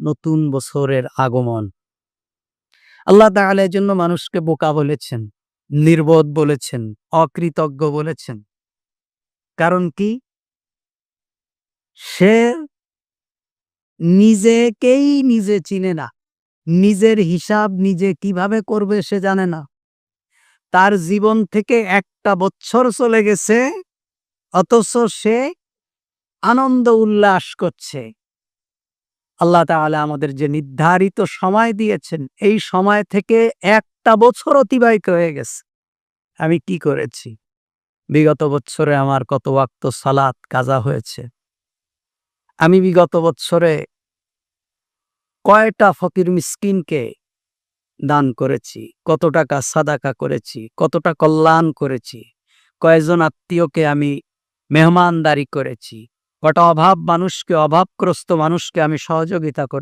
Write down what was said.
নতুন বছরের আগমন। আল্লাহ তাআলা এজন্য মানুষকে বোকা বলেছেন, নির্বোধ বলেছেন, অকৃতজ্ঞ বলেছেন। কারণ কি? সে নিজেকেই নিজে চিনে না। নিজের হিসাব নিজে কিভাবে করবে সে জানে না। তার জীবন থেকে একটা বছর চলে গেছে, অথচ সে আনন্দ উল্লাস করছে। আল্লাহ তাআলা আমাদের যে নির্ধারিত সময় দিয়েছেন, এই সময় থেকে একটা বছর অতিবাহিত হয়ে গেছে। আমি কি করেছি? বিগত বছরে আমার কত ওয়াক্ত সালাত কাজা হয়েছে। আমি বিগত বছরে কয়টা ফকির মিসকিনকে দান করেছি, কত টাকা সাদাকা করেছি, কতটা কল্যাণ করেছি, কয়জন আত্মীয়কে আমি মেহমানদারি করেছি, কটা অভাবগ্রস্ত মানুষকে আমি সহযোগিতা করে